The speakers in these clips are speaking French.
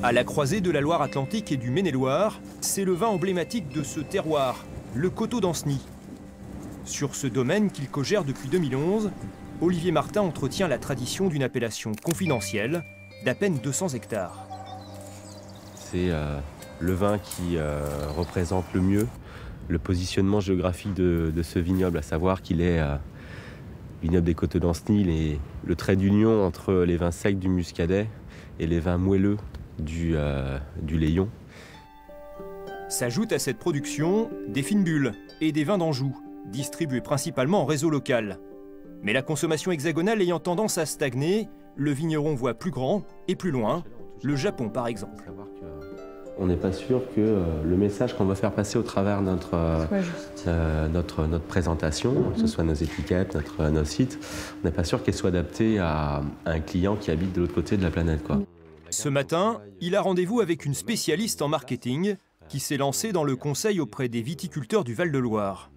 À la croisée de la Loire-Atlantique et du Maine-et-Loire, c'est le vin emblématique de ce terroir, le Coteau d'Ancenis. Sur ce domaine qu'il cogère depuis 2011, Olivier Martin entretient la tradition d'une appellation confidentielle d'à peine 200 hectares. C'est le vin qui représente le mieux le positionnement géographique de ce vignoble, à savoir qu'il est vignoble des Coteaux d'Ancenis, le trait d'union entre les vins secs du Muscadet et les vins moelleux du Layon. S'ajoutent à cette production des fines bulles et des vins d'Anjou, distribués principalement en réseau local. Mais la consommation hexagonale ayant tendance à stagner, le vigneron voit plus grand et plus loin, le Japon par exemple. On n'est pas sûr que le message qu'on va faire passer au travers de notre présentation, que ce soit nos étiquettes, nos sites, on n'est pas sûr qu'elle soit adaptée à un client qui habite de l'autre côté de la planète, quoi. Ce matin, il a rendez-vous avec une spécialiste en marketing qui s'est lancée dans le conseil auprès des viticulteurs du Val-de-Loire.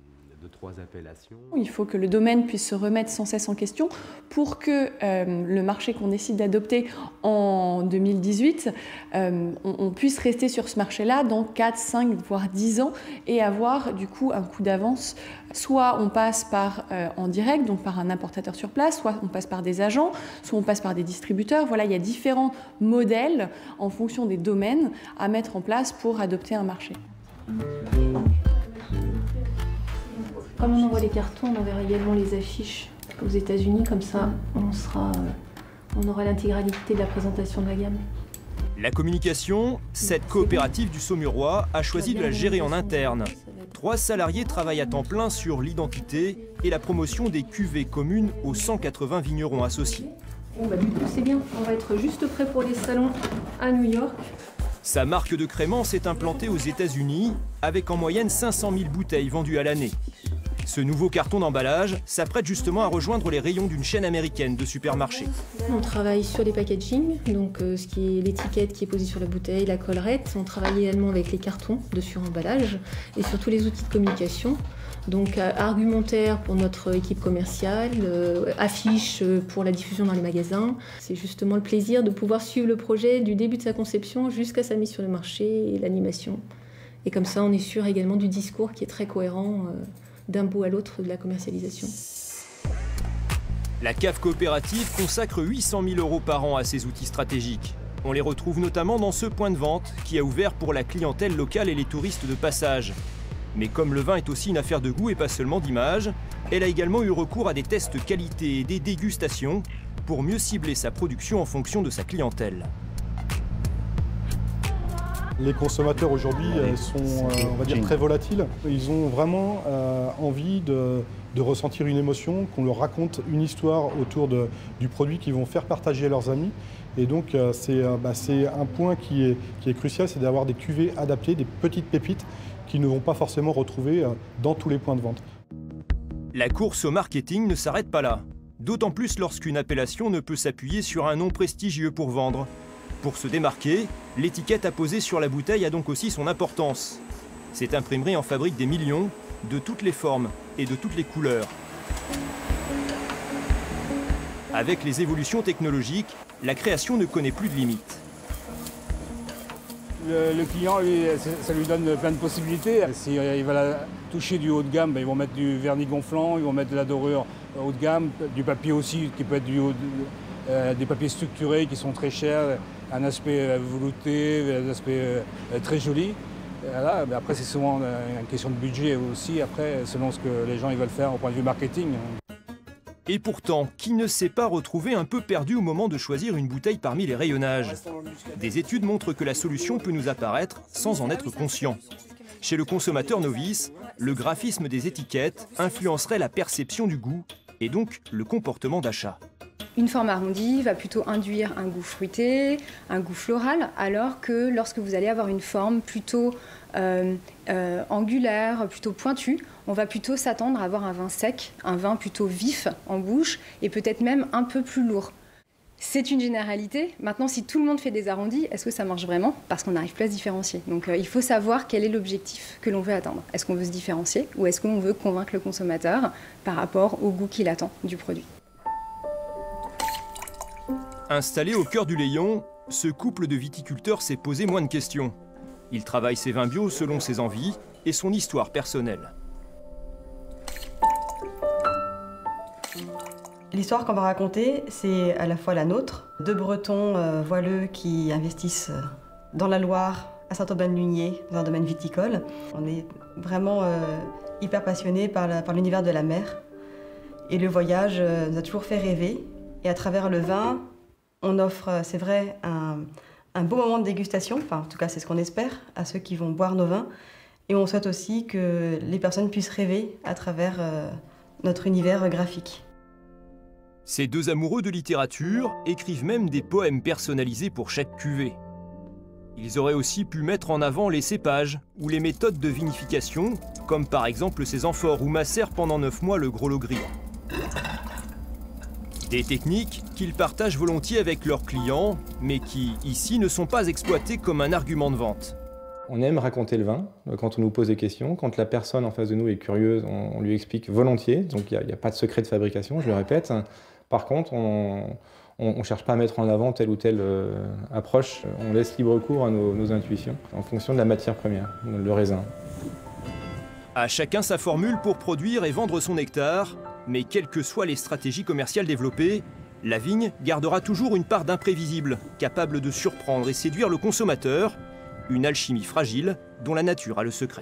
Il faut que le domaine puisse se remettre sans cesse en question pour que le marché qu'on décide d'adopter en 2018, on puisse rester sur ce marché-là dans 4, 5, voire 10 ans et avoir du coup un coup d'avance. Soit on passe par en direct, donc par un importateur sur place, soit on passe par des agents, soit on passe par des distributeurs. Voilà, il y a différents modèles en fonction des domaines à mettre en place pour adopter un marché. Comme on envoie les cartons, on enverra également les affiches aux États-Unis, comme ça on aura l'intégralité de la présentation de la gamme. La communication, cette coopérative du Saumurois a choisi de la gérer en interne. 3 salariés travaillent à temps plein sur l'identité et la promotion des cuvées communes aux 180 vignerons associés. Bon, bah, du coup c'est bien, on va être juste prêt pour les salons à New York. Sa marque de crément s'est implantée aux États-Unis avec en moyenne 500 000 bouteilles vendues à l'année. Ce nouveau carton d'emballage s'apprête justement à rejoindre les rayons d'une chaîne américaine de supermarchés. On travaille sur les packaging, donc ce qui est l'étiquette qui est posée sur la bouteille, la collerette. On travaille également avec les cartons de suremballage et sur tous les outils de communication. Donc argumentaire pour notre équipe commerciale, affiches pour la diffusion dans les magasins. C'est justement le plaisir de pouvoir suivre le projet du début de sa conception jusqu'à sa mise sur le marché et l'animation. Et comme ça, on est sûr également du discours qui est très cohérent d'un bout à l'autre de la commercialisation. La cave coopérative consacre 800 000 € par an à ces outils stratégiques. On les retrouve notamment dans ce point de vente qui a ouvert pour la clientèle locale et les touristes de passage. Mais comme le vin est aussi une affaire de goût et pas seulement d'image, elle a également eu recours à des tests qualité et des dégustations pour mieux cibler sa production en fonction de sa clientèle. Les consommateurs aujourd'hui sont, on va dire, très volatiles. Ils ont vraiment envie de ressentir une émotion, qu'on leur raconte une histoire autour du produit qu'ils vont faire partager à leurs amis. Et donc c'est un point qui est crucial, c'est d'avoir des cuvées adaptées, des petites pépites qu'ils ne vont pas forcément retrouver dans tous les points de vente. La course au marketing ne s'arrête pas là. D'autant plus lorsqu'une appellation ne peut s'appuyer sur un nom prestigieux pour vendre. Pour se démarquer, l'étiquette apposée sur la bouteille a donc aussi son importance. Cette imprimerie en fabrique des millions, de toutes les formes et de toutes les couleurs. Avec les évolutions technologiques, la création ne connaît plus de limites. Le client, lui, ça lui donne plein de possibilités. S'il va toucher du haut de gamme, ils vont mettre du vernis gonflant, ils vont mettre de la dorure haut de gamme, du papier aussi, qui peut être des papiers structurés qui sont très chers, un aspect velouté, un aspect très joli. Voilà, mais après, c'est souvent une question de budget aussi, après, selon ce que les gens ils veulent faire au point de vue marketing. Et pourtant, qui ne s'est pas retrouvé un peu perdu au moment de choisir une bouteille parmi les rayonnages? Des études montrent que la solution peut nous apparaître sans en être conscient. Chez le consommateur novice, le graphisme des étiquettes influencerait la perception du goût et donc le comportement d'achat. Une forme arrondie va plutôt induire un goût fruité, un goût floral, alors que lorsque vous allez avoir une forme plutôt angulaire, plutôt pointue, on va plutôt s'attendre à avoir un vin sec, un vin plutôt vif en bouche et peut-être même un peu plus lourd. C'est une généralité. Maintenant, si tout le monde fait des arrondis, est-ce que ça marche vraiment? Parce qu'on n'arrive plus à se différencier. Donc il faut savoir quel est l'objectif que l'on veut atteindre. Est-ce qu'on veut se différencier ou est-ce qu'on veut convaincre le consommateur par rapport au goût qu'il attend du produit? Installé au cœur du Layon, ce couple de viticulteurs s'est posé moins de questions. Il travaille ses vins bio selon ses envies et son histoire personnelle. L'histoire qu'on va raconter, c'est à la fois la nôtre. Deux Bretons voileux qui investissent dans la Loire, à Saint-Aubin-de-Lugné, dans un domaine viticole. On est vraiment hyper passionnés par l'univers de la mer. Et le voyage nous a toujours fait rêver. Et à travers le vin, on offre, c'est vrai, un beau moment de dégustation, enfin en tout cas c'est ce qu'on espère, à ceux qui vont boire nos vins. Et on souhaite aussi que les personnes puissent rêver à travers notre univers graphique. Ces deux amoureux de littérature écrivent même des poèmes personnalisés pour chaque cuvée. Ils auraient aussi pu mettre en avant les cépages ou les méthodes de vinification, comme par exemple ces amphores où macèrent pendant 9 mois le Grolot gris. Des techniques qu'ils partagent volontiers avec leurs clients, mais qui, ici, ne sont pas exploitées comme un argument de vente. On aime raconter le vin quand on nous pose des questions. Quand la personne en face de nous est curieuse, on lui explique volontiers. Donc il n'y a pas de secret de fabrication, je le répète. Par contre, on ne cherche pas à mettre en avant telle ou telle approche. On laisse libre cours à nos intuitions en fonction de la matière première, le raisin. À chacun sa formule pour produire et vendre son nectar. Mais quelles que soient les stratégies commerciales développées, la vigne gardera toujours une part d'imprévisible, capable de surprendre et séduire le consommateur, une alchimie fragile dont la nature a le secret.